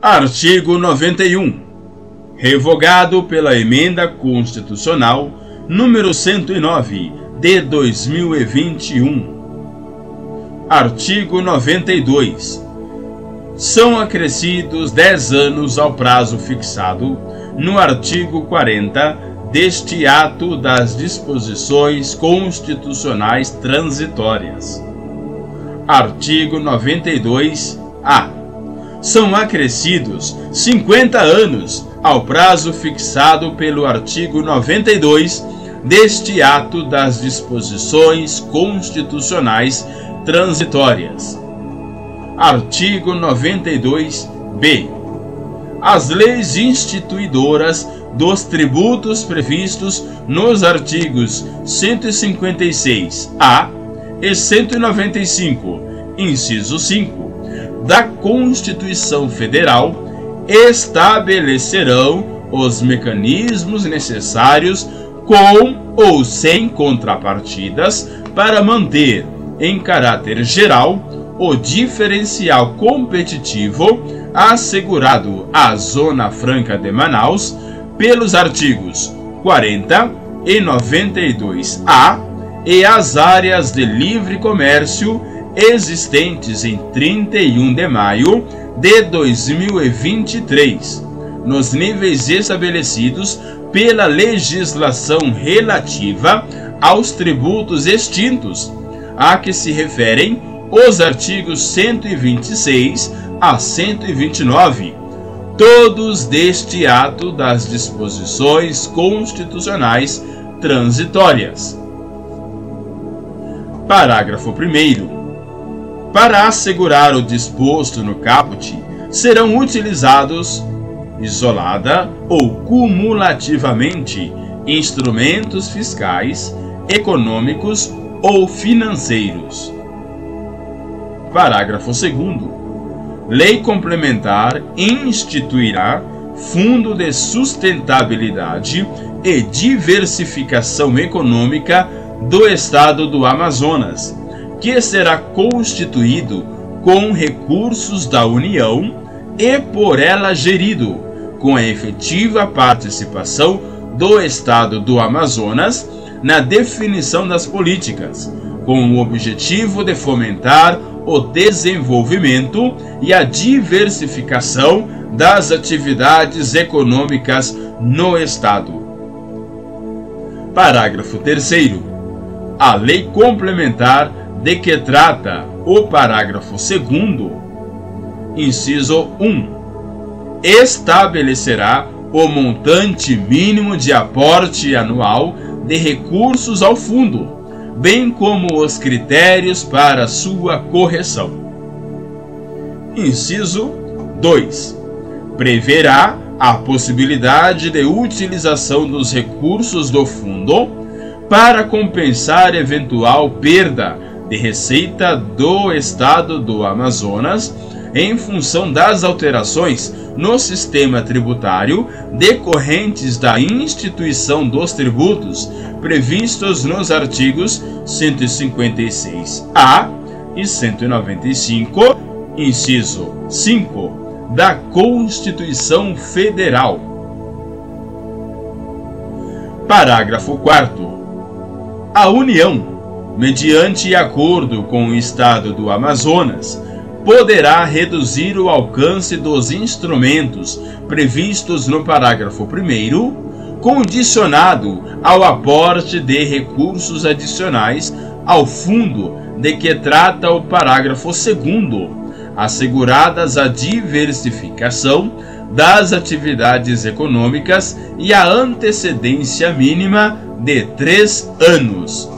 Artigo 91. Revogado pela Emenda Constitucional número 109 de 2021. Artigo 92. São acrescidos 10 anos ao prazo fixado no artigo 40 deste ato das disposições constitucionais transitórias. Artigo 92-A. São acrescidos 50 anos ao prazo fixado pelo artigo 92 deste ato das disposições constitucionais transitórias. Artigo 92-B. As leis instituidoras dos tributos previstos nos artigos 156-A e 195, inciso 5, da Constituição Federal estabelecerão os mecanismos necessários com ou sem contrapartidas para manter, em caráter geral, o diferencial competitivo assegurado à Zona Franca de Manaus pelos artigos 40 e 92-A e as áreas de livre comércio existentes em 31 de maio de 2023, nos níveis estabelecidos pela legislação relativa aos tributos extintos, a que se referem os artigos 126 a 129, todos deste ato das disposições constitucionais transitórias. Parágrafo 1º. Para assegurar o disposto no caput, serão utilizados, isolada ou cumulativamente, instrumentos fiscais, econômicos ou financeiros. Parágrafo 2º. Lei complementar instituirá Fundo de Sustentabilidade e Diversificação Econômica do Estado do Amazonas, que será constituído com recursos da União e por ela gerido, com a efetiva participação do Estado do Amazonas na definição das políticas, com o objetivo de fomentar o desenvolvimento e a diversificação das atividades econômicas no Estado. Parágrafo 3º. A lei complementar de que trata o parágrafo 2º, inciso 1, estabelecerá o montante mínimo de aporte anual de recursos ao fundo, bem como os critérios para sua correção. Inciso 2. Preverá a possibilidade de utilização dos recursos do fundo para compensar eventual perda de receita do Estado do Amazonas em função das alterações no sistema tributário decorrentes da instituição dos tributos previstos nos artigos 156-A e 195, inciso 5, da Constituição Federal. Parágrafo 4º. A União, mediante acordo com o Estado do Amazonas, poderá reduzir o alcance dos instrumentos previstos no parágrafo 1º, condicionado ao aporte de recursos adicionais ao fundo de que trata o parágrafo 2º, asseguradas a diversificação das atividades econômicas e a antecedência mínima de 3 anos.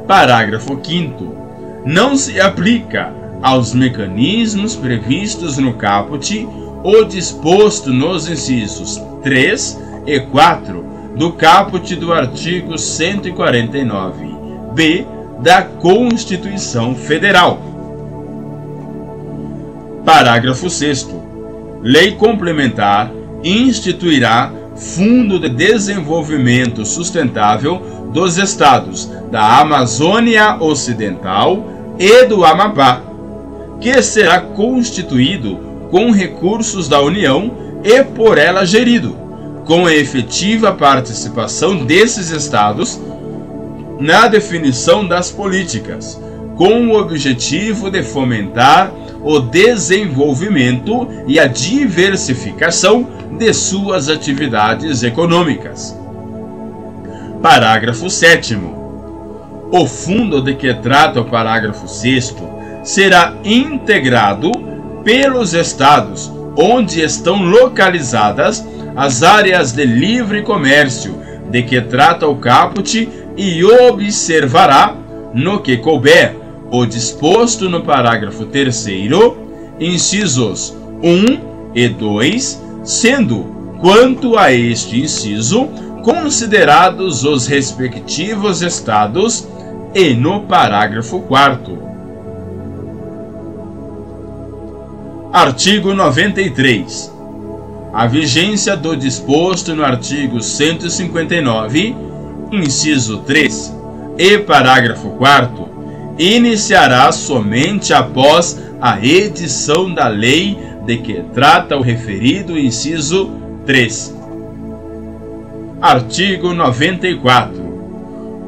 Parágrafo 5º. Não se aplica aos mecanismos previstos no caput o disposto nos incisos 3 e 4 do caput do artigo 149-B da Constituição Federal. Parágrafo 6º. Lei complementar instituirá Fundo de Desenvolvimento Sustentável dos Estados da Amazônia Ocidental e do Amapá, que será constituído com recursos da União e por ela gerido, com a efetiva participação desses estados na definição das políticas, com o objetivo de fomentar o desenvolvimento e a diversificação de suas atividades econômicas. Parágrafo 7º. O fundo de que trata o parágrafo 6º será integrado pelos estados onde estão localizadas as áreas de livre comércio de que trata o caput e observará, no que couber, o disposto no parágrafo 3º, incisos 1 e 2, sendo, quanto a este inciso, considerados os respectivos estados, e no parágrafo 4º. Artigo 93. A vigência do disposto no artigo 159, inciso 3 e parágrafo 4º, iniciará somente após a edição da lei de que trata o referido inciso 3. Artigo 94.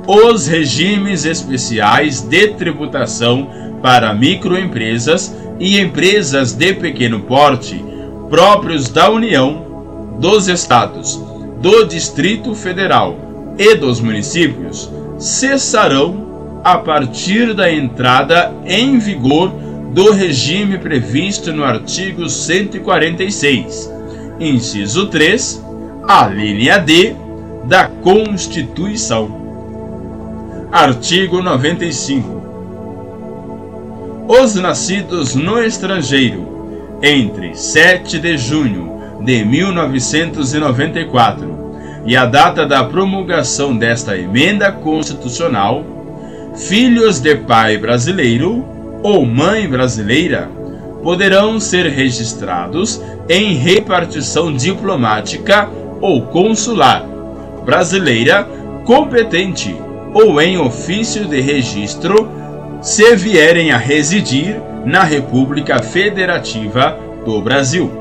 Os regimes especiais de tributação para microempresas e empresas de pequeno porte, próprios da União, dos Estados, do Distrito Federal e dos municípios, cessarão a partir da entrada em vigor do regime previsto no artigo 146, inciso 3, a linha D da Constituição. Artigo 95. Os nascidos no estrangeiro entre 7 de junho de 1994 e a data da promulgação desta emenda constitucional, filhos de pai brasileiro ou mãe brasileira, poderão ser registrados em repartição diplomática ou consular brasileira competente ou em ofício de registro, se vierem a residir na República Federativa do Brasil.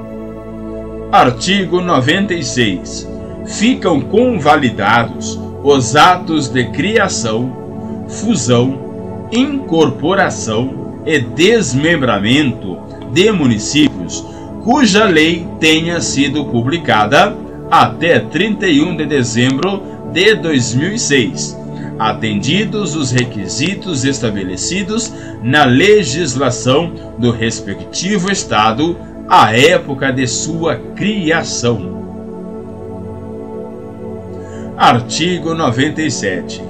Artigo 96. Ficam convalidados os atos de criação, fusão, incorporação e desmembramento de municípios cuja lei tenha sido publicada até 31 de dezembro de 2006, atendidos os requisitos estabelecidos na legislação do respectivo Estado à época de sua criação. Artigo 97.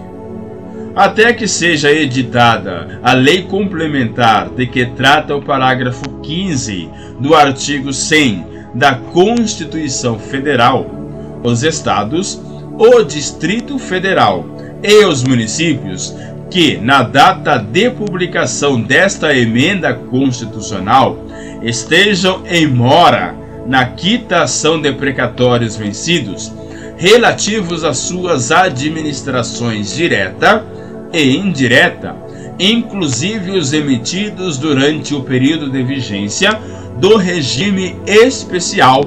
Até que seja editada a lei complementar de que trata o parágrafo 15 do artigo 100 da Constituição Federal, os Estados, o Distrito Federal e os municípios que, na data de publicação desta emenda constitucional, estejam em mora na quitação de precatórios vencidos relativos às suas administrações direta e indireta, inclusive os emitidos durante o período de vigência do regime especial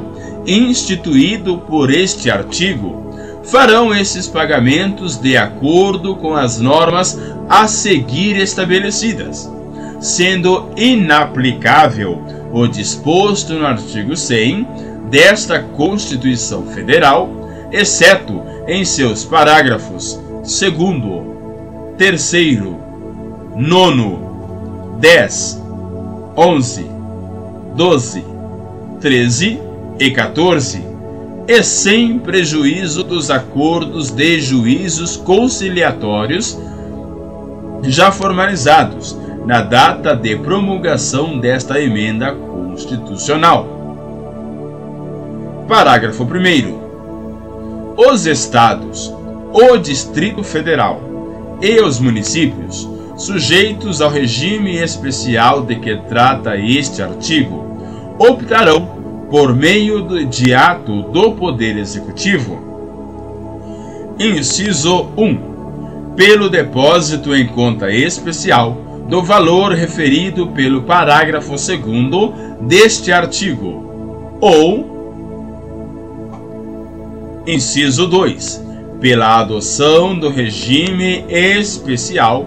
instituído por este artigo, farão esses pagamentos de acordo com as normas a seguir estabelecidas, sendo inaplicável o disposto no artigo 100 desta Constituição Federal, exceto em seus parágrafos 2º, 3º, 9º, 10, 11, 12, 13 e 14, e sem prejuízo dos acordos de juízos conciliatórios já formalizados na data de promulgação desta emenda constitucional. Parágrafo 1º. Os Estados, o Distrito Federal e os municípios, sujeitos ao regime especial de que trata este artigo, optarão, por meio de ato do Poder Executivo, inciso 1, pelo depósito em conta especial do valor referido pelo parágrafo 2º deste artigo, ou, inciso 2, pela adoção do regime especial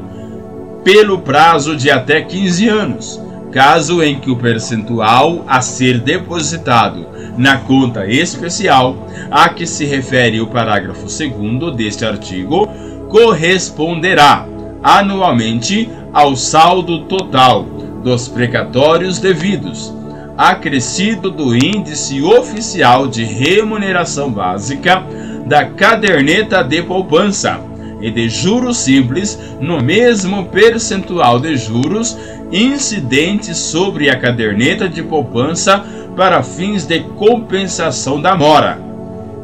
pelo prazo de até 15 anos, caso em que o percentual a ser depositado na conta especial a que se refere o parágrafo 2º deste artigo corresponderá anualmente ao saldo total dos precatórios devidos, acrescido do índice oficial de remuneração básica da caderneta de poupança e de juros simples no mesmo percentual de juros incidentes sobre a caderneta de poupança para fins de compensação da mora,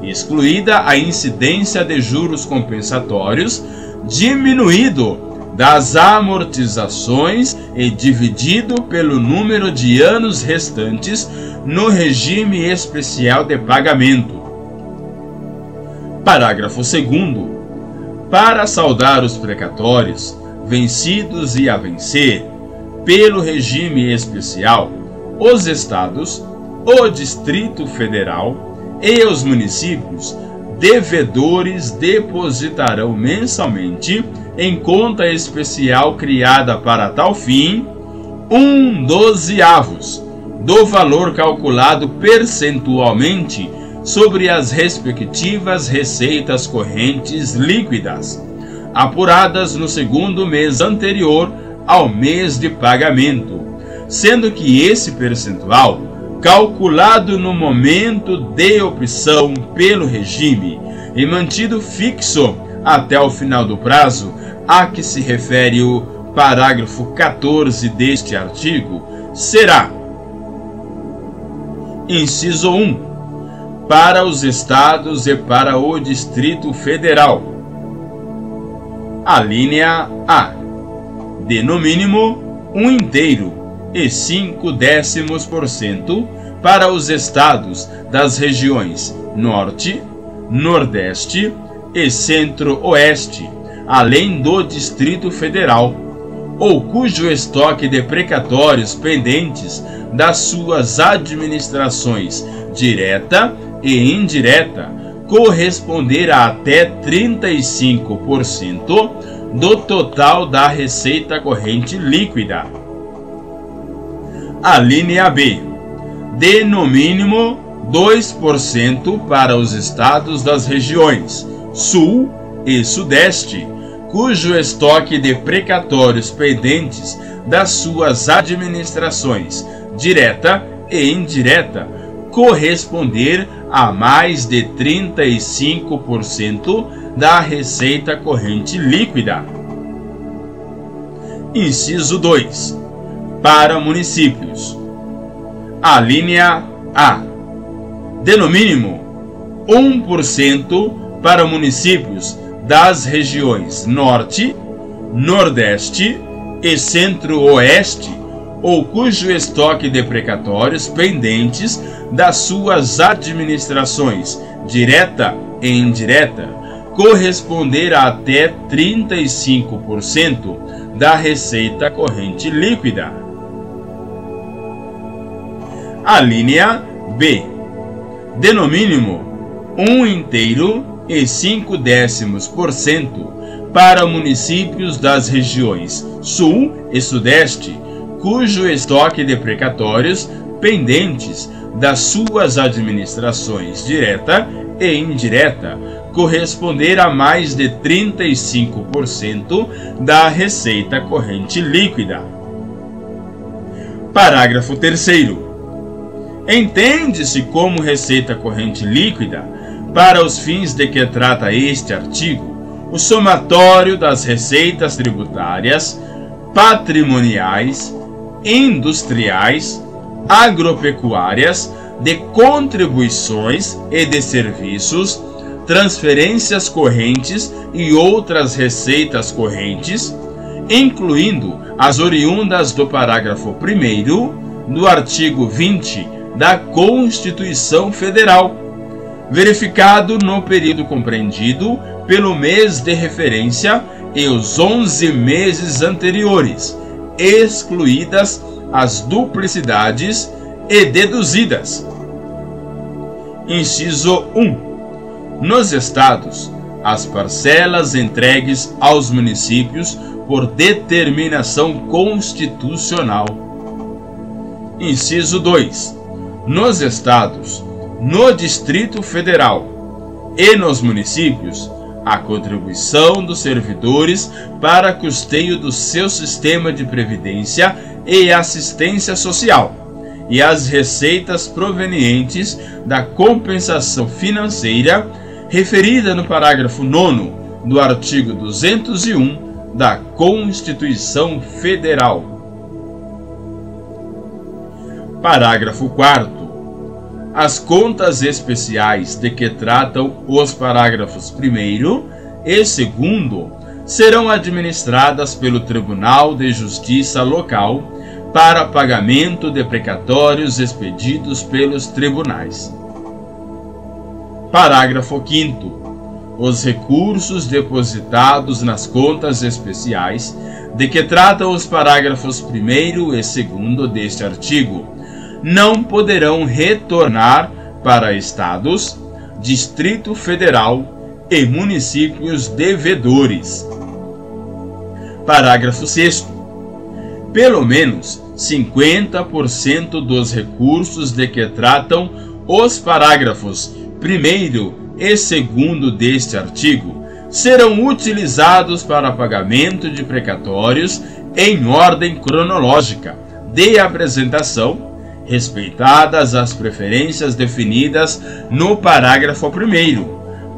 excluída a incidência de juros compensatórios, diminuído das amortizações e dividido pelo número de anos restantes no regime especial de pagamento. Parágrafo 2º. Para saldar os precatórios vencidos e a vencer pelo regime especial, os estados, o Distrito Federal e os municípios devedores depositarão mensalmente em conta especial criada para tal fim 1/12 do valor calculado percentualmente sobre as respectivas receitas correntes líquidas, apuradas no segundo mês anterior ao mês de pagamento, sendo que esse percentual, calculado no momento de opção pelo regime e mantido fixo até o final do prazo a que se refere o parágrafo 14 deste artigo, será: inciso 1, para os estados e para o Distrito Federal. A linha A, de no mínimo 1/3 e 5/10% para os estados das regiões Norte, Nordeste e Centro-Oeste, além do Distrito Federal, ou cujo estoque de precatórios pendentes das suas administrações direta e indireta corresponder a até 35% do total da receita corrente líquida. A linha B, de no mínimo 2% para os estados das regiões Sul e Sudeste, cujo estoque de precatórios pendentes das suas administrações direta e indireta corresponder a mais de 35% da receita corrente líquida. Inciso 2. Para municípios. A linha A, de no mínimo 1% para municípios das regiões Norte, Nordeste e Centro-Oeste, ou cujo estoque de precatórios pendentes das suas administrações direta e indireta corresponder a até 35% da receita corrente líquida. A linha B, de no mínimo 1/3 e 5/10% para municípios das regiões Sul e Sudeste, cujo estoque de precatórios pendentes das suas administrações direta e indireta corresponder a mais de 35% da receita corrente líquida. Parágrafo 3º. Entende-se como receita corrente líquida, para os fins de que trata este artigo, o somatório das receitas tributárias, patrimoniais, industriais, agropecuárias, de contribuições e de serviços, transferências correntes e outras receitas correntes, incluindo as oriundas do parágrafo 1º do artigo 20 da Constituição Federal, verificado no período compreendido pelo mês de referência e os 11 meses anteriores, excluídas as duplicidades e deduzidas. Inciso 1. Nos estados, as parcelas entregues aos municípios por determinação constitucional. Inciso 2. Nos estados, no Distrito Federal e nos municípios, a contribuição dos servidores para custeio do seu sistema de previdência e assistência social e as receitas provenientes da compensação financeira referida no parágrafo 9º do artigo 201 da Constituição Federal. Parágrafo 4º. As contas especiais de que tratam os parágrafos 1º e 2º serão administradas pelo Tribunal de Justiça Local para pagamento de precatórios expedidos pelos tribunais. Parágrafo 5º. Os recursos depositados nas contas especiais de que tratam os parágrafos 1º e 2º deste artigo não poderão retornar para estados, Distrito Federal e municípios devedores. Parágrafo 6º. Pelo menos 50% dos recursos de que tratam os parágrafos 1º e 2º deste artigo serão utilizados para pagamento de precatórios em ordem cronológica de apresentação, respeitadas as preferências definidas no parágrafo 1º,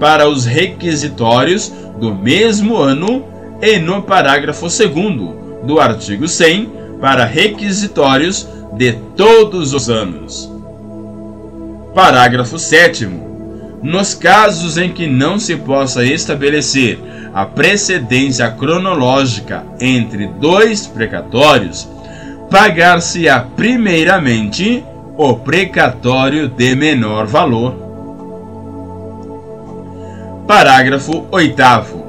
para os requisitórios do mesmo ano e no parágrafo 2º do artigo 100, para requisitórios de todos os anos. Parágrafo 7º. Nos casos em que não se possa estabelecer a precedência cronológica entre dois precatórios, pagar-se-á primeiramente o precatório de menor valor. Parágrafo 8º.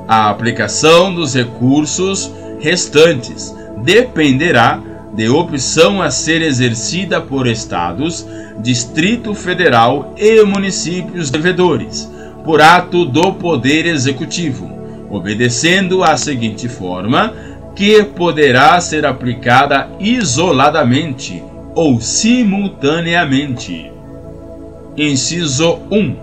A aplicação dos recursos restantes dependerá de opção a ser exercida por estados, Distrito Federal e municípios devedores, por ato do Poder Executivo, obedecendo à seguinte forma, que poderá ser aplicada isoladamente ou simultaneamente. Inciso 1.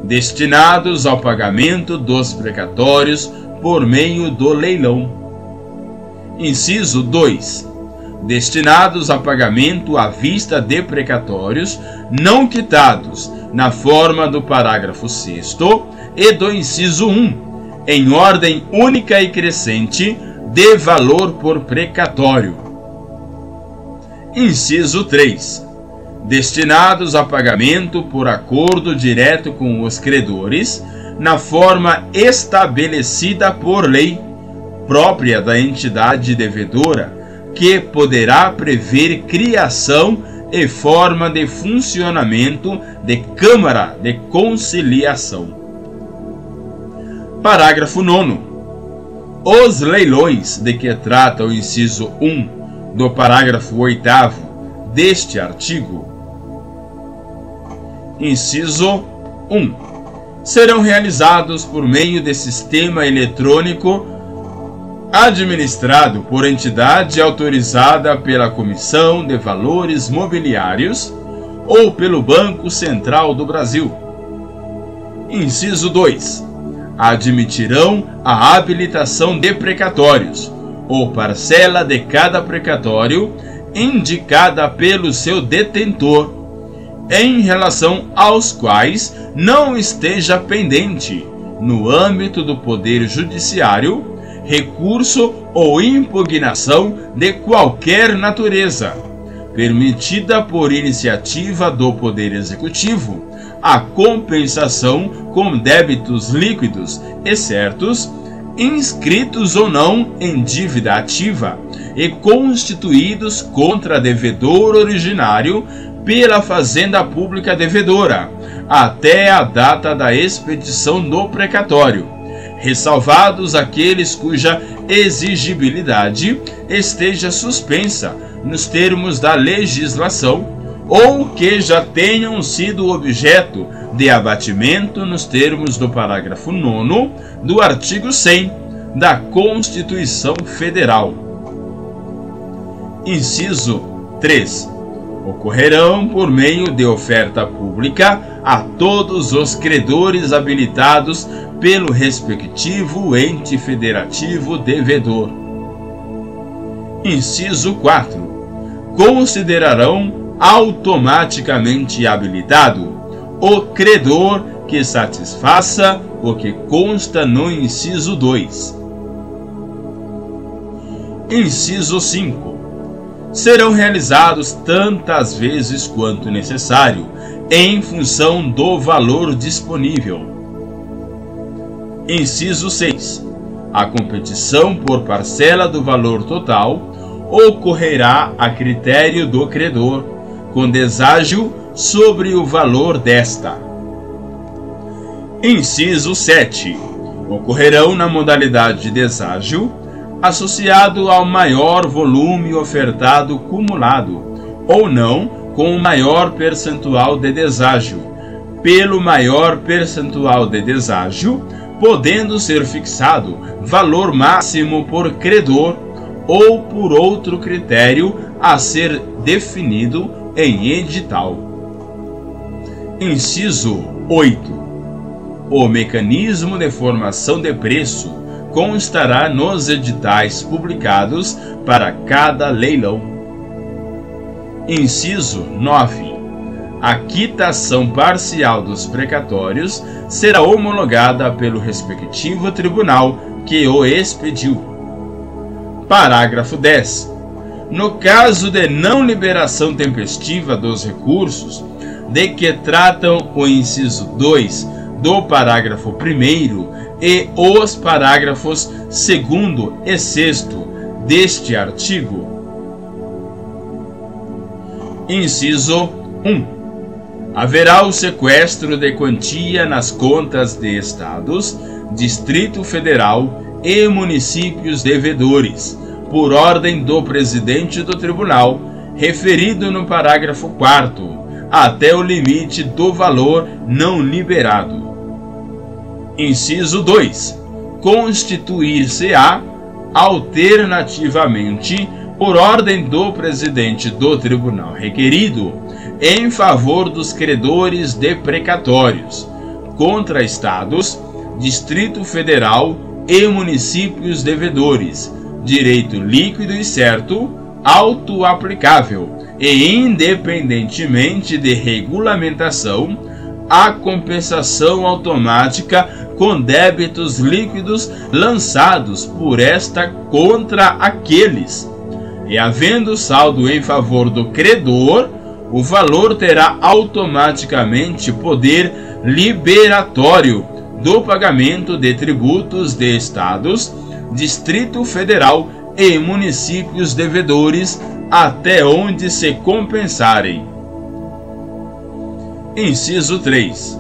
Destinados ao pagamento dos precatórios por meio do leilão. Inciso 2. Destinados a pagamento à vista de precatórios não quitados na forma do parágrafo 6º e do inciso 1, em ordem única e crescente de valor por precatório. Inciso 3. Destinados a pagamento por acordo direto com os credores, na forma estabelecida por lei, própria da entidade devedora, que poderá prever criação e forma de funcionamento de Câmara de Conciliação. Parágrafo 9º. Os leilões de que trata o inciso 1 do parágrafo 8º deste artigo, inciso 1, serão realizados por meio de sistema eletrônico administrado por entidade autorizada pela Comissão de Valores Mobiliários ou pelo Banco Central do Brasil. Inciso 2. Admitirão a habilitação de precatórios ou parcela de cada precatório indicada pelo seu detentor, em relação aos quais não esteja pendente, no âmbito do Poder Judiciário, recurso ou impugnação de qualquer natureza, permitida por iniciativa do Poder Executivo, a compensação com débitos líquidos e certos, inscritos ou não em dívida ativa e constituídos contra devedor originário pela Fazenda Pública devedora, até a data da expedição do precatório, ressalvados aqueles cuja exigibilidade esteja suspensa nos termos da legislação ou que já tenham sido objeto de abatimento nos termos do parágrafo 9º do artigo 100 da Constituição Federal. Inciso 3. Ocorrerão por meio de oferta pública a todos os credores habilitados pelo respectivo ente federativo devedor. Inciso 4. Considerarão automaticamente habilitado o credor que satisfaça o que consta no inciso 2. Inciso 5. Serão realizados tantas vezes quanto necessário, em função do valor disponível. Inciso 6. A competição por parcela do valor total ocorrerá a critério do credor, com deságio sobre o valor desta. Inciso 7. Ocorrerão na modalidade de deságio, associado ao maior volume ofertado cumulado, ou não com o maior percentual de deságio, pelo maior percentual de deságio, podendo ser fixado valor máximo por credor ou por outro critério a ser definido em edital. Inciso 8. O mecanismo de formação de preço constará nos editais publicados para cada leilão. Inciso 9. A quitação parcial dos precatórios será homologada pelo respectivo tribunal que o expediu. Parágrafo 10. No caso de não liberação tempestiva dos recursos, de que tratam o inciso 2 do parágrafo 1º e os parágrafos 2º e 6º deste artigo. Inciso 1. Haverá o sequestro de quantia nas contas de estados, Distrito Federal e municípios devedores, por ordem do presidente do tribunal, referido no parágrafo 4º, até o limite do valor não liberado. Inciso 2. Constituir-se-á, alternativamente, por ordem do presidente do tribunal requerido, em favor dos credores de precatórios, contra estados, Distrito Federal e municípios devedores, direito líquido e certo, auto-aplicável e independentemente de regulamentação, a compensação automática com débitos líquidos lançados por esta contra aqueles, e havendo saldo em favor do credor, o valor terá automaticamente poder liberatório do pagamento de tributos de estados, Distrito Federal e municípios devedores até onde se compensarem. Inciso 3.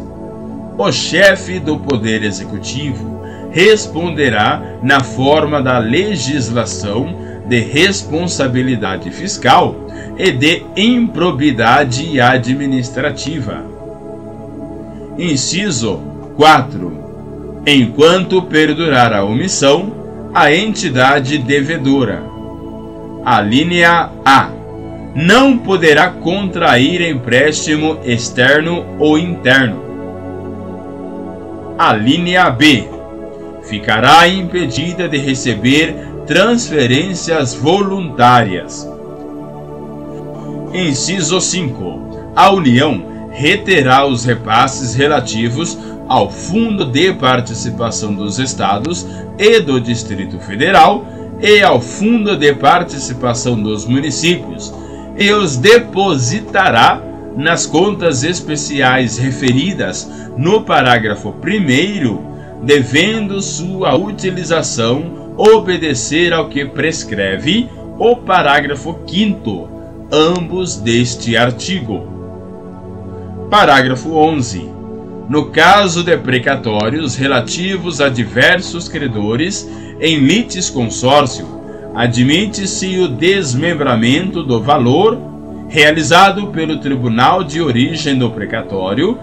O chefe do Poder Executivo responderá na forma da legislação de responsabilidade fiscal e de improbidade administrativa. Inciso 4. Enquanto perdurar a omissão, a entidade devedora. A linha A. Não poderá contrair empréstimo externo ou interno. A linha B. Ficará impedida de receber transferências voluntárias. Inciso 5. A União reterá os repasses relativos ao Fundo de Participação dos Estados e do Distrito Federal e ao Fundo de Participação dos Municípios e os depositará nas contas especiais referidas no parágrafo 1º, devendo sua utilização obedecer ao que prescreve o parágrafo 5º, ambos deste artigo. Parágrafo 11. No caso de precatórios relativos a diversos credores em litis consórcio, admite-se o desmembramento do valor realizado pelo tribunal de origem do precatório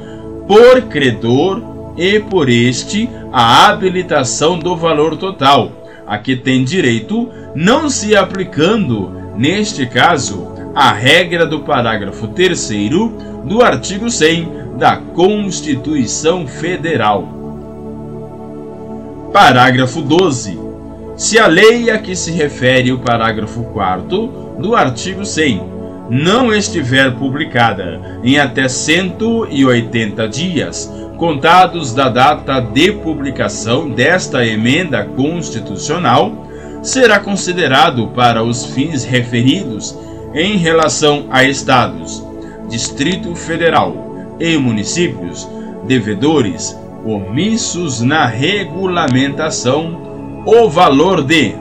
por credor e por este a habilitação do valor total a que tem direito, não se aplicando, neste caso, a regra do parágrafo 3º do artigo 100 da Constituição Federal. Parágrafo 12. Se a lei a que se refere o parágrafo 4º do artigo 100 não estiver publicada em até 180 dias, contados da data de publicação desta emenda constitucional, será considerado para os fins referidos em relação a estados, Distrito Federal e municípios devedores omissos na regulamentação o valor de: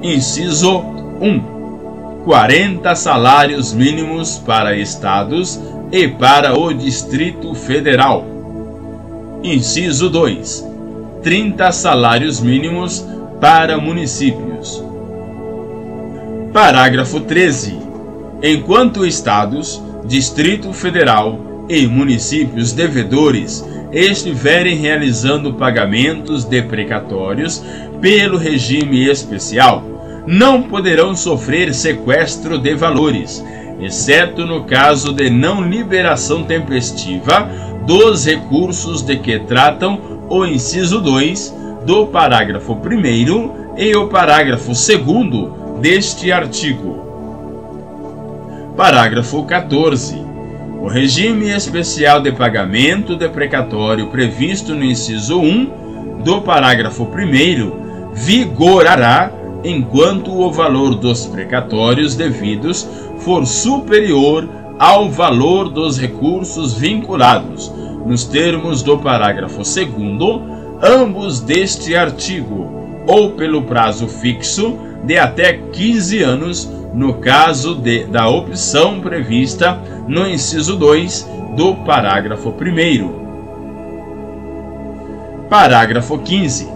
inciso 1. 40 salários mínimos para estados e para o Distrito Federal. Inciso 2. 30 salários mínimos para municípios. Parágrafo 13. Enquanto estados, Distrito Federal e municípios devedores estiverem realizando pagamentos de precatórios pelo regime especial, não poderão sofrer sequestro de valores, exceto no caso de não liberação tempestiva dos recursos de que tratam o inciso 2 do parágrafo 1º e o parágrafo 2º deste artigo. Parágrafo 14. O regime especial de pagamento de precatório previsto no inciso 1 do parágrafo 1º vigorará enquanto o valor dos precatórios devidos for superior ao valor dos recursos vinculados, nos termos do parágrafo 2º, ambos deste artigo, ou pelo prazo fixo de até 15 anos, no caso da opção prevista no inciso 2 do parágrafo 1º. Parágrafo 15.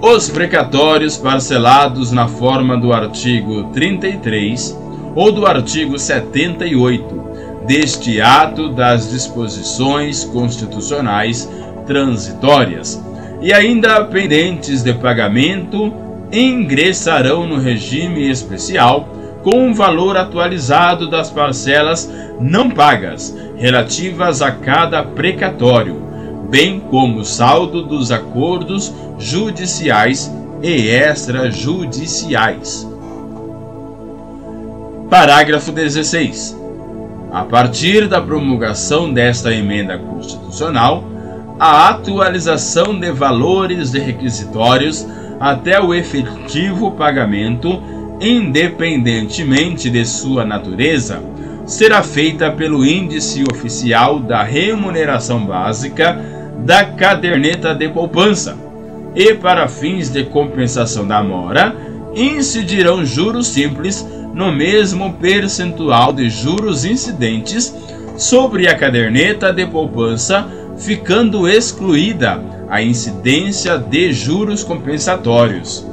Os precatórios parcelados na forma do artigo 33 ou do artigo 78 deste ato das disposições constitucionais transitórias e ainda pendentes de pagamento ingressarão no regime especial com o valor atualizado das parcelas não pagas relativas a cada precatório, bem como o saldo dos acordos judiciais e extrajudiciais. Parágrafo 16. A partir da promulgação desta emenda constitucional, a atualização de valores de requisitórios até o efetivo pagamento, independentemente de sua natureza, será feita pelo índice oficial da remuneração básica da caderneta de poupança, e para fins de compensação da mora, incidirão juros simples no mesmo percentual de juros incidentes sobre a caderneta de poupança, ficando excluída a incidência de juros compensatórios.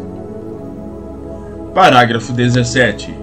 Parágrafo 17.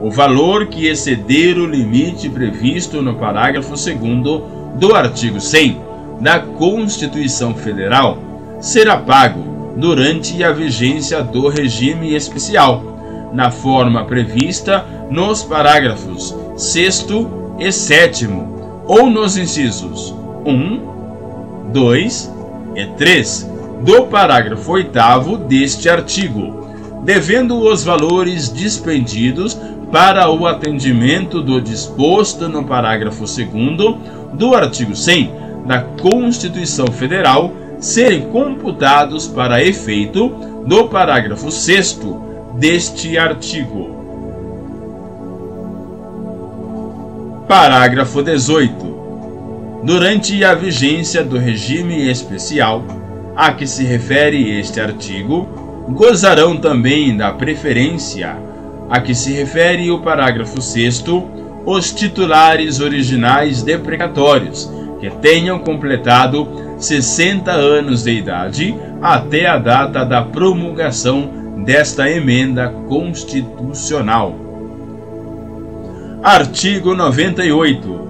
O valor que exceder o limite previsto no parágrafo 2º do artigo 100 da Constituição Federal será pago durante a vigência do regime especial, na forma prevista nos parágrafos 6º e 7º, ou nos incisos 1, 2 e 3 do parágrafo 8º deste artigo, devendo os valores dispendidos para o atendimento do disposto no parágrafo 2º do artigo 100 da Constituição Federal serem computados para efeito do parágrafo 6º deste artigo. Parágrafo 18. Durante a vigência do regime especial a que se refere este artigo, gozarão também da preferência a que se refere o parágrafo 6º os titulares originais de precatórios que tenham completado 60 anos de idade até a data da promulgação desta emenda constitucional. Artigo 98.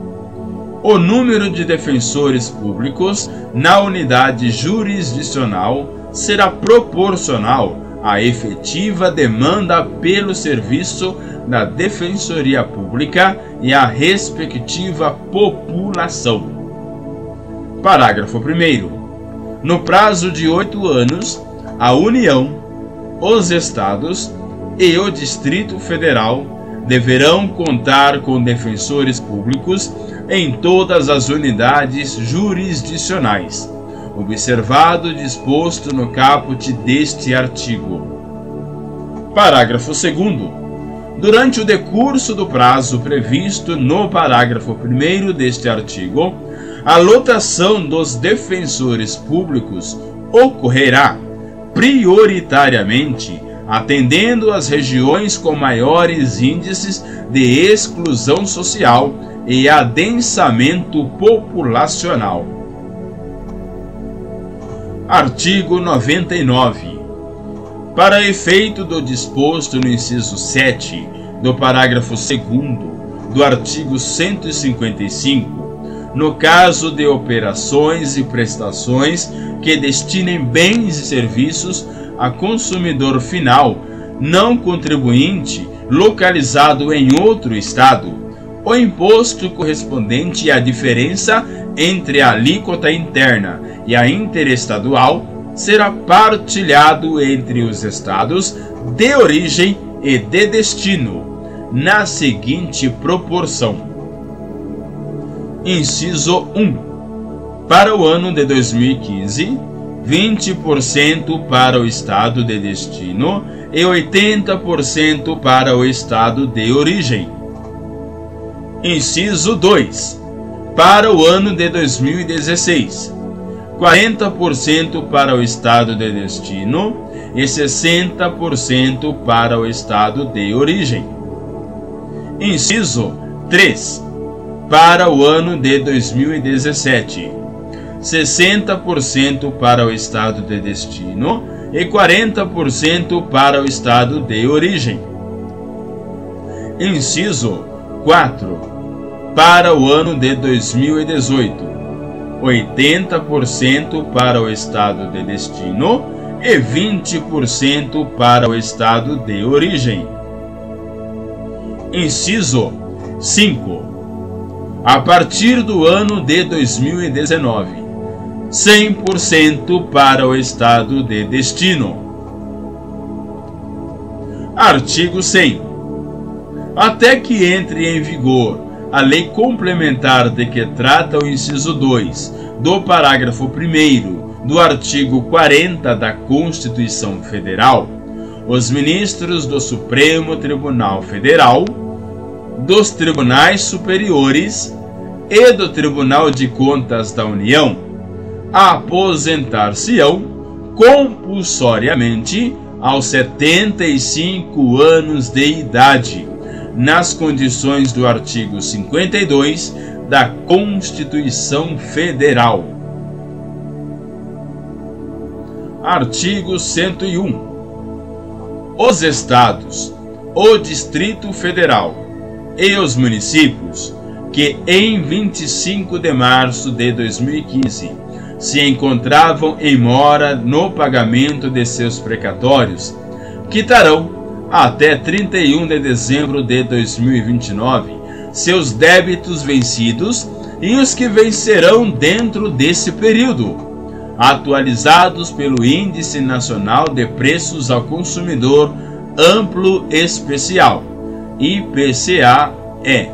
O número de defensores públicos na unidade jurisdicional será proporcional à efetiva demanda pelo serviço da Defensoria Pública e à respectiva população. Parágrafo 1º. No prazo de 8 anos, a União, os Estados e o Distrito Federal deverão contar com defensores públicos em todas as unidades jurisdicionais, observado o disposto no caput deste artigo. Parágrafo 2º. Durante o decurso do prazo previsto no parágrafo 1º deste artigo, a lotação dos defensores públicos ocorrerá prioritariamente atendendo às regiões com maiores índices de exclusão social e adensamento populacional. Artigo 99. Para efeito do disposto no inciso 7 do parágrafo 2º do artigo 155, no caso de operações e prestações que destinem bens e serviços a consumidor final não contribuinte localizado em outro estado, o imposto correspondente à diferença entre a alíquota interna e a interestadual será partilhado entre os estados de origem e de destino, na seguinte proporção. Inciso 1. Para o ano de 2015, 20% para o estado de destino e 80% para o estado de origem. Inciso 2. Para o ano de 2016, 40% para o estado de destino e 60% para o estado de origem. Inciso 3. Para o ano de 2017, 60% para o estado de destino e 40% para o estado de origem. Inciso 4. Para o ano de 2018, 80% para o estado de destino e 20% para o estado de origem. Inciso 5. A partir do ano de 2019, 100% para o estado de destino. Artigo 100. Até que entre em vigor a lei complementar de que trata o inciso 2 do parágrafo 1º do artigo 40 da Constituição Federal, os ministros do Supremo Tribunal Federal, dos Tribunais Superiores e do Tribunal de Contas da União aposentar-se-ão compulsoriamente aos 75 anos de idade, nas condições do artigo 52 da Constituição Federal. Artigo 101. Os Estados, o Distrito Federal e os municípios que em 25 de março de 2015 se encontravam em mora no pagamento de seus precatórios, quitarão até 31 de dezembro de 2029 seus débitos vencidos e os que vencerão dentro desse período, atualizados pelo Índice Nacional de Preços ao Consumidor Amplo Especial, IPCA-E,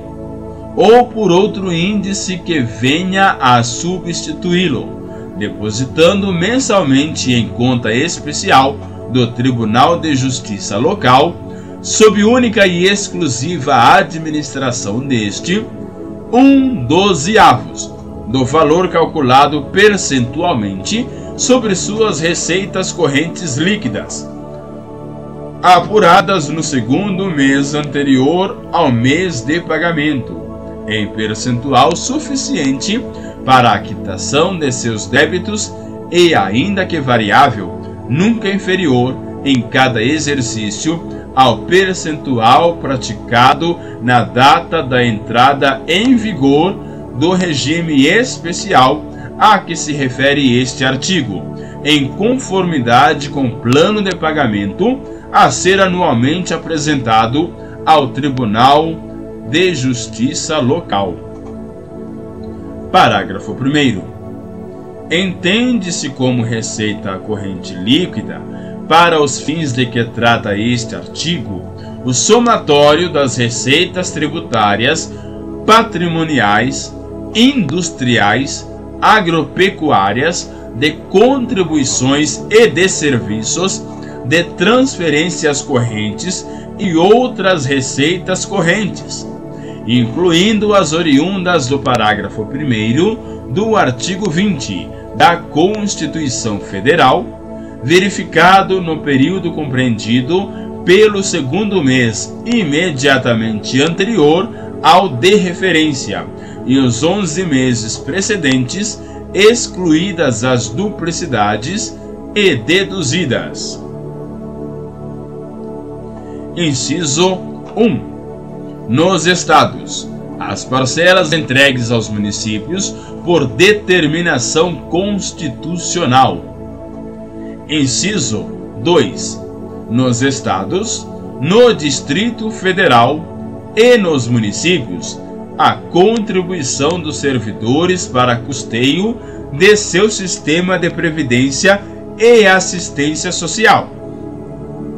ou por outro índice que venha a substituí-lo, depositando mensalmente em conta especial do Tribunal de Justiça Local, sob única e exclusiva administração deste, 1/12 do valor calculado percentualmente sobre suas receitas correntes líquidas, apuradas no segundo mês anterior ao mês de pagamento, em percentual suficiente para a quitação de seus débitos e, ainda que variável, nunca inferior em cada exercício ao percentual praticado na data da entrada em vigor do regime especial a que se refere este artigo, em conformidade com o plano de pagamento a ser anualmente apresentado ao Tribunal de Justiça local. Parágrafo 1º. Entende-se como receita corrente líquida, para os fins de que trata este artigo, o somatório das receitas tributárias, patrimoniais, industriais, agropecuárias, de contribuições e de serviços, de transferências correntes e outras receitas correntes, incluindo as oriundas do parágrafo 1º do artigo 20 da Constituição Federal, verificado no período compreendido pelo segundo mês imediatamente anterior ao de referência e os 11 meses precedentes, excluídas as duplicidades e deduzidas. Inciso 1. Nos estados, as parcelas entregues aos municípios por determinação constitucional. Inciso 2. Nos estados, no Distrito Federal e nos municípios, a contribuição dos servidores para custeio de seu sistema de previdência e assistência social,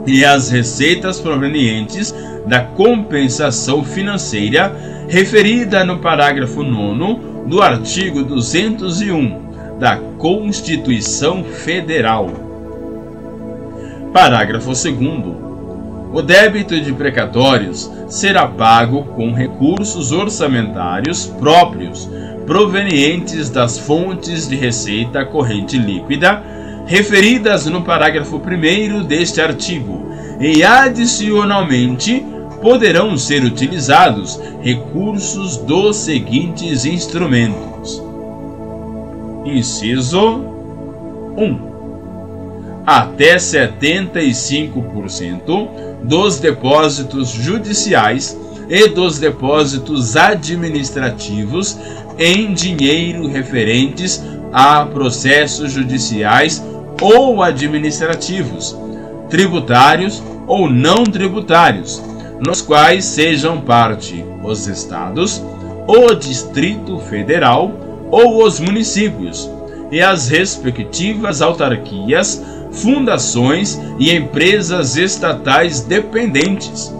e as receitas provenientes da compensação financeira referida no parágrafo 9º do artigo 201 da Constituição Federal. Parágrafo 2º. O débito de precatórios será pago com recursos orçamentários próprios, provenientes das fontes de receita corrente líquida, referidas no parágrafo 1º deste artigo, e adicionalmente poderão ser utilizados recursos dos seguintes instrumentos. Inciso 1. Até 75% dos depósitos judiciais e dos depósitos administrativos em dinheiro referentes a processos judiciais ou administrativos, tributários ou não tributários, nos quais sejam parte os estados, o Distrito Federal ou os municípios e as respectivas autarquias, fundações e empresas estatais dependentes,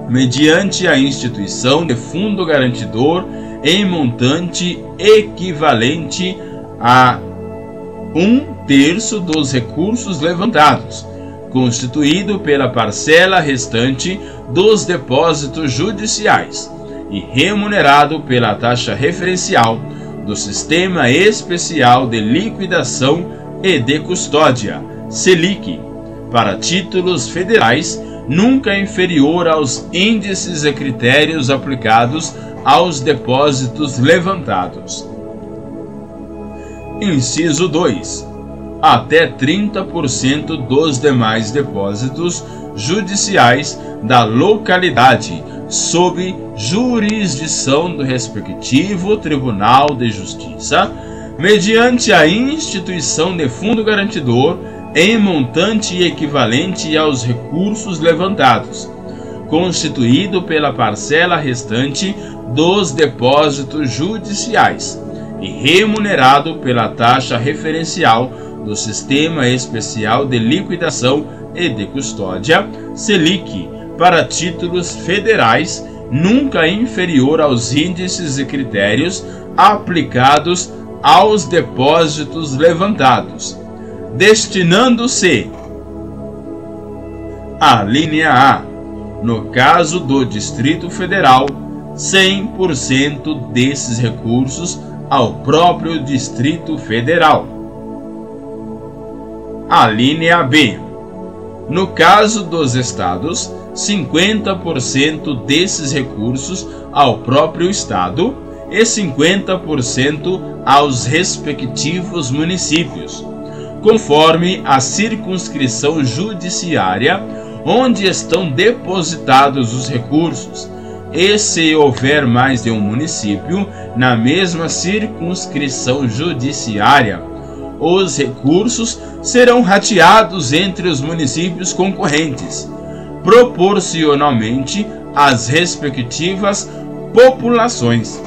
mediante a instituição de fundo garantidor em montante equivalente a 1/3 dos recursos levantados, constituído pela parcela restante dos depósitos judiciais e remunerado pela taxa referencial do Sistema Especial de Liquidação e de Custódia, Selic, para títulos federais, nunca inferior aos índices e critérios aplicados aos depósitos levantados. Inciso 2. Até 30% dos demais depósitos judiciais da localidade sob jurisdição do respectivo Tribunal de Justiça, mediante a instituição de fundo garantidor em montante equivalente aos recursos levantados, constituído pela parcela restante dos depósitos judiciais e remunerado pela taxa referencial do Sistema Especial de Liquidação e de Custódia, Selic, para títulos federais, nunca inferior aos índices e critérios aplicados aos depósitos levantados, destinando-se: a linha A, no caso do Distrito Federal, 100% desses recursos ao próprio Distrito Federal. A linha B, No caso dos estados, 50% desses recursos ao próprio estado e 50% aos respectivos municípios, conforme a circunscrição judiciária onde estão depositados os recursos, e se houver mais de um município na mesma circunscrição judiciária, os recursos serão rateados entre os municípios concorrentes, proporcionalmente às respectivas populações.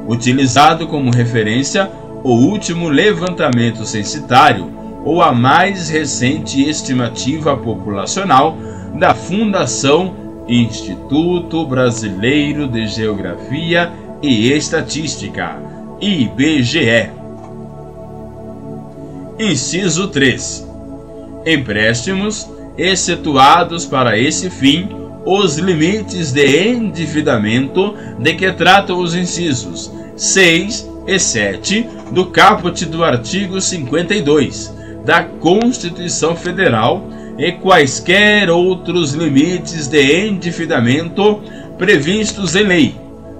Utilizado como referência o último levantamento censitário ou a mais recente estimativa populacional da Fundação Instituto Brasileiro de Geografia e Estatística, IBGE. Inciso 3. Empréstimos, excetuados para esse fim os limites de endividamento de que tratam os incisos 6 e 7 do caput do artigo 52 da Constituição Federal e quaisquer outros limites de endividamento previstos em lei,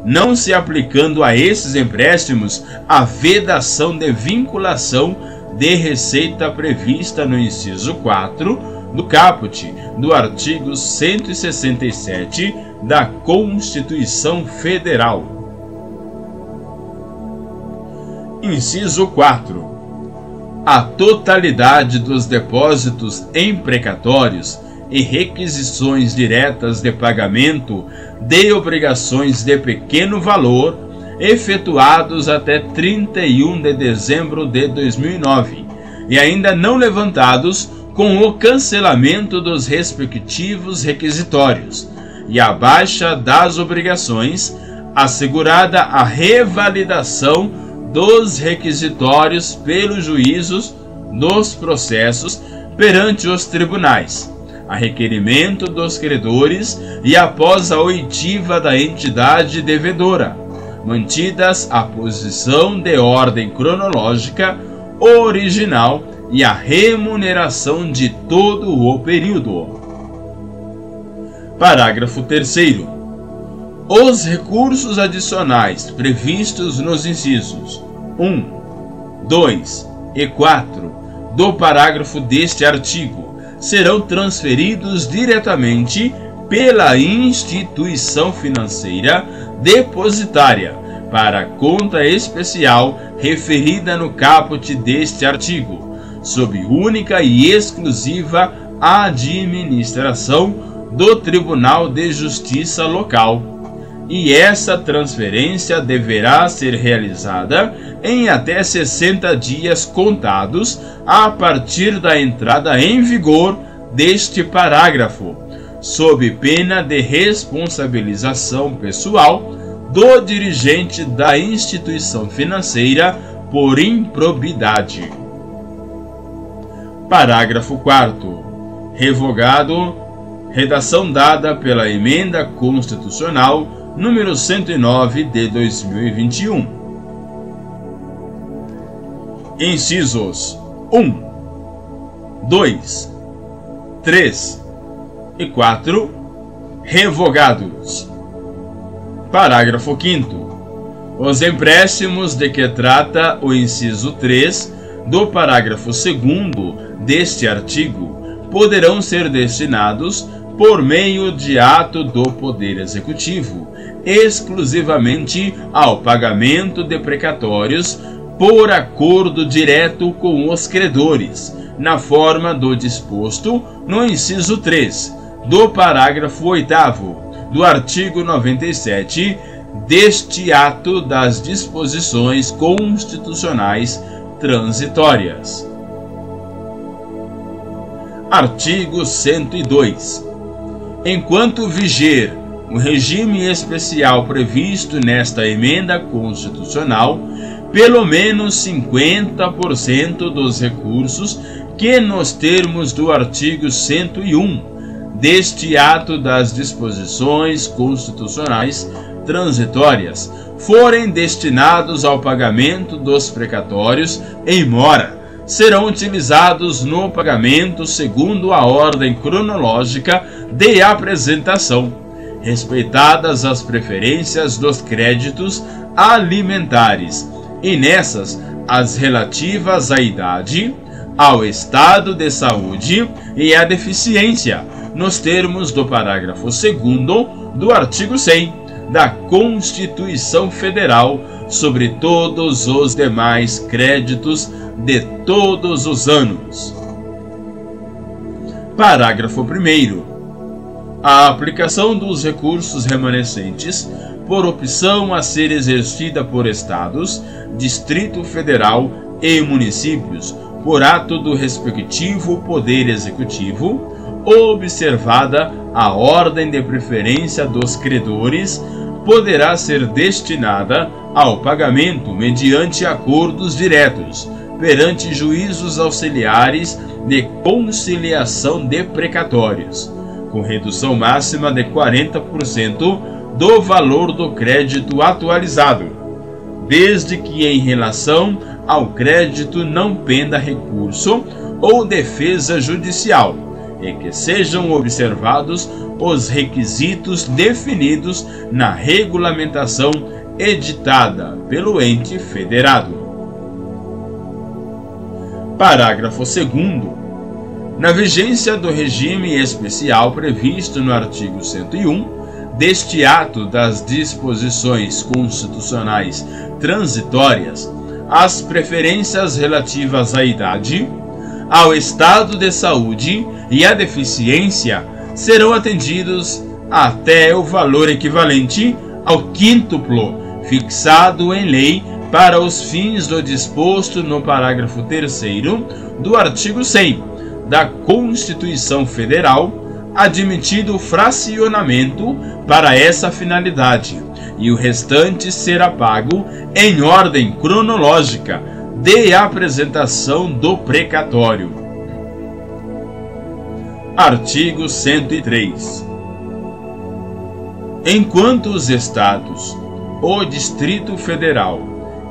não se aplicando a esses empréstimos a vedação de vinculação de receita prevista no inciso 4 do caput do artigo 167 da Constituição Federal. Inciso 4. A totalidade dos depósitos imprecatórios e requisições diretas de pagamento de obrigações de pequeno valor efetuados até 31 de dezembro de 2009 e ainda não levantados com o cancelamento dos respectivos requisitórios e a baixa das obrigações, assegurada a revalidação dos requisitórios pelos juízos dos processos perante os tribunais, a requerimento dos credores e após a oitiva da entidade devedora, mantidas a posição de ordem cronológica original e a remuneração de todo o período. Parágrafo 3º. Os recursos adicionais previstos nos incisos 1, 2 e 4 do parágrafo deste artigo serão transferidos diretamente pela instituição financeira depositária para a conta especial referida no caput deste artigo, sob única e exclusiva administração do Tribunal de Justiça local. E essa transferência deverá ser realizada em até 60 dias contados a partir da entrada em vigor deste parágrafo, sob pena de responsabilização pessoal do dirigente da instituição financeira por improbidade. Parágrafo 4º. Revogado, redação dada pela Emenda Constitucional número 109 de 2021. Incisos 1, 2, 3 e 4 revogados. Parágrafo 5º. Os empréstimos de que trata o inciso 3 do parágrafo 2º deste artigo poderão ser destinados por meio de ato do Poder Executivo, exclusivamente ao pagamento de precatórios por acordo direto com os credores, na forma do disposto no inciso 3 do parágrafo 8º do artigo 97 deste ato das disposições constitucionais transitórias. Artigo 102. Enquanto viger o regime especial previsto nesta emenda constitucional, pelo menos 50% dos recursos que, nos termos do artigo 101 deste ato das disposições constitucionais transitórias, forem destinados ao pagamento dos precatórios em mora, serão utilizados no pagamento segundo a ordem cronológica de apresentação, respeitadas as preferências dos créditos alimentares, e nessas as relativas à idade, ao estado de saúde e à deficiência, nos termos do parágrafo 2º do artigo 100 da Constituição Federal, sobre todos os demais créditos de todos os anos. Parágrafo 1º. A aplicação dos recursos remanescentes, por opção a ser exercida por Estados, Distrito Federal e municípios, por ato do respectivo Poder Executivo, observada a ordem de preferência dos credores, poderá ser destinada ao pagamento mediante acordos diretos, perante juízos auxiliares de conciliação de precatórios, com redução máxima de 40% do valor do crédito atualizado, desde que em relação ao crédito não penda recurso ou defesa judicial, e que sejam observados os requisitos definidos na regulamentação editada pelo ente federado. Parágrafo 2º. Na vigência do regime especial previsto no artigo 101, deste ato das disposições constitucionais transitórias, as preferências relativas à idade, ao estado de saúde e à deficiência serão atendidos até o valor equivalente ao quíntuplo fixado em lei para os fins do disposto no parágrafo 3º do artigo 100 da Constituição Federal, admitido o fracionamento para essa finalidade, e o restante será pago em ordem cronológica de apresentação do precatório. Artigo 103. Enquanto os Estados, o Distrito Federal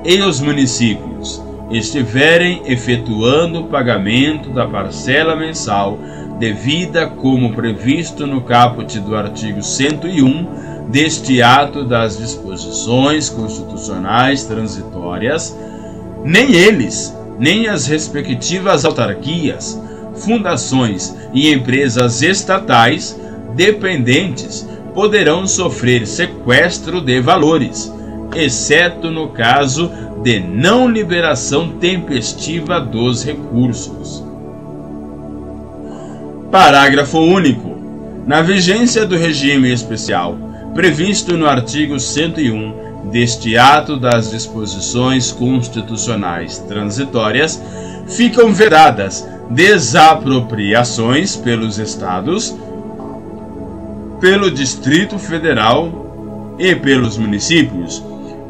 e os municípios estiverem efetuando o pagamento da parcela mensal devida como previsto no caput do artigo 101 deste ato das disposições constitucionais transitórias, nem eles, nem as respectivas autarquias, fundações e empresas estatais dependentes poderão sofrer sequestro de valores, exceto no caso de não liberação tempestiva dos recursos. Parágrafo único. Na vigência do regime especial previsto no artigo 101 deste ato das disposições constitucionais transitórias, ficam vedadas desapropriações pelos Estados, pelo Distrito Federal e pelos municípios,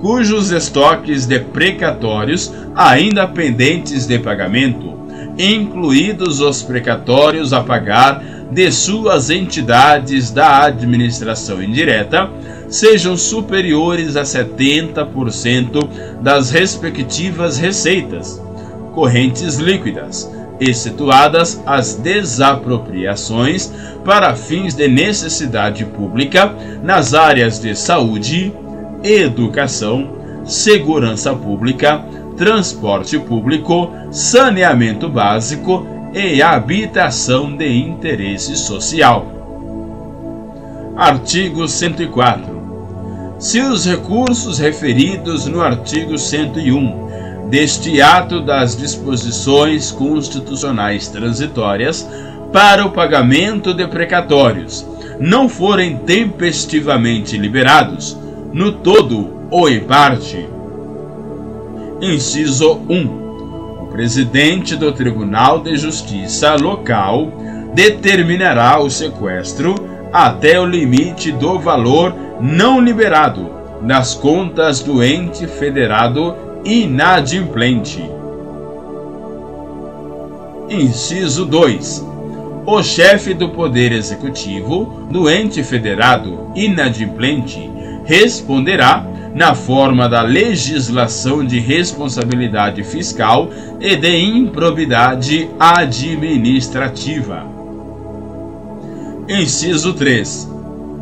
cujos estoques de precatórios ainda pendentes de pagamento, incluídos os precatórios a pagar de suas entidades da administração indireta, sejam superiores a 70% das respectivas receitas correntes líquidas, excetuadas as desapropriações para fins de necessidade pública nas áreas de saúde, educação, segurança pública, transporte público, saneamento básico e habitação de interesse social. Artigo 104. Se os recursos referidos no artigo 101 deste ato das disposições constitucionais transitórias para o pagamento de precatórios não forem tempestivamente liberados, no todo ou em parte, inciso 1. O presidente do Tribunal de Justiça local determinará o sequestro até o limite do valor não liberado nas contas do ente federado inadimplente. Inciso 2. O chefe do Poder Executivo do ente federado inadimplente responderá na forma da legislação de responsabilidade fiscal e de improbidade administrativa. Inciso 3.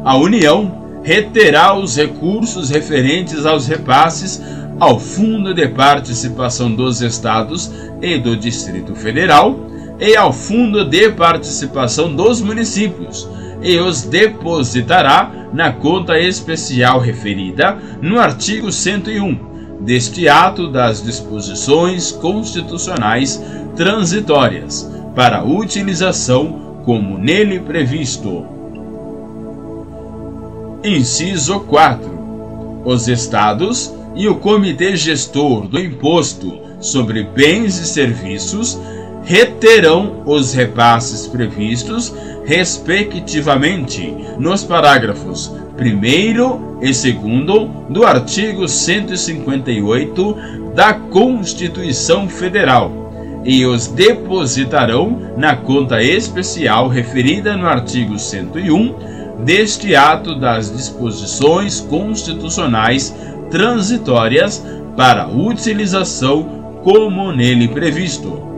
A União reterá os recursos referentes aos repasses ao Fundo de Participação dos Estados e do Distrito Federal e ao Fundo de Participação dos Municípios e os depositará na conta especial referida no artigo 101 deste ato das disposições constitucionais transitórias para utilização como nele previsto. Inciso 4. Os Estados e o Comitê Gestor do Imposto sobre Bens e Serviços reterão os repasses previstos, respectivamente, nos parágrafos 1º e 2º do artigo 158 da Constituição Federal e os depositarão na conta especial referida no artigo 101 deste ato das disposições constitucionais transitórias para utilização como nele previsto.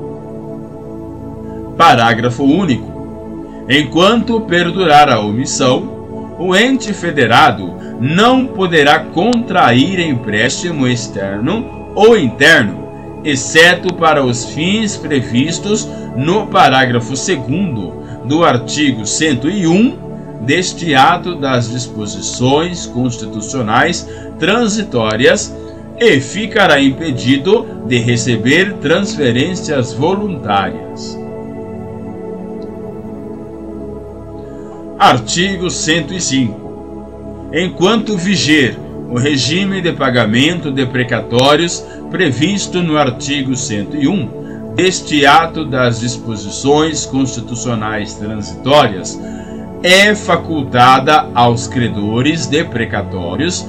Parágrafo único. Enquanto perdurar a omissão, o ente federado não poderá contrair empréstimo externo ou interno, exceto para os fins previstos no parágrafo 2º do artigo 101 deste ato das disposições constitucionais transitórias e ficará impedido de receber transferências voluntárias. Artigo 105. Enquanto viger o regime de pagamento de precatórios previsto no artigo 101 deste ato das disposições constitucionais transitórias, é facultada aos credores de precatórios,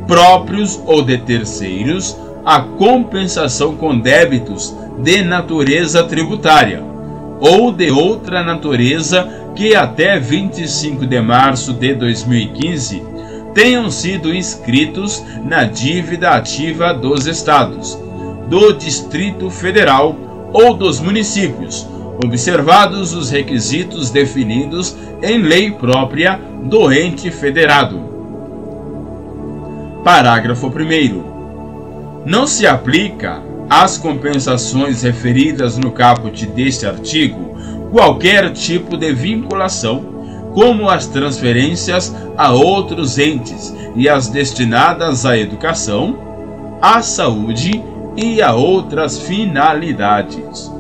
próprios ou de terceiros, a compensação com débitos de natureza tributária ou de outra natureza que até 25 de março de 2015 tenham sido inscritos na dívida ativa dos Estados, do Distrito Federal ou dos municípios, observados os requisitos definidos em lei própria do ente federado. Parágrafo 1º. Não se aplica às compensações referidas no caput deste artigo qualquer tipo de vinculação, como as transferências a outros entes e as destinadas à educação, à saúde e a outras finalidades.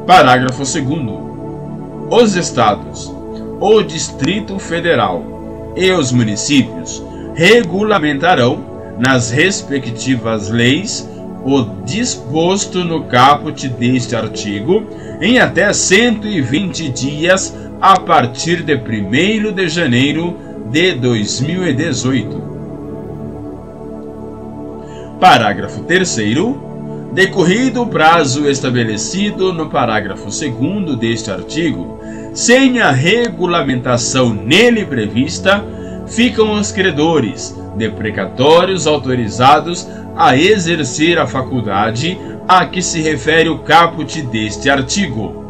Parágrafo 2º. Os Estados, o Distrito Federal e os municípios regulamentarão, nas respectivas leis, o disposto no caput deste artigo em até 120 dias a partir de 1º de janeiro de 2018. Parágrafo 3º. Decorrido o prazo estabelecido no parágrafo 2º deste artigo, sem a regulamentação nele prevista, ficam os credores de precatórios autorizados a exercer a faculdade a que se refere o caput deste artigo,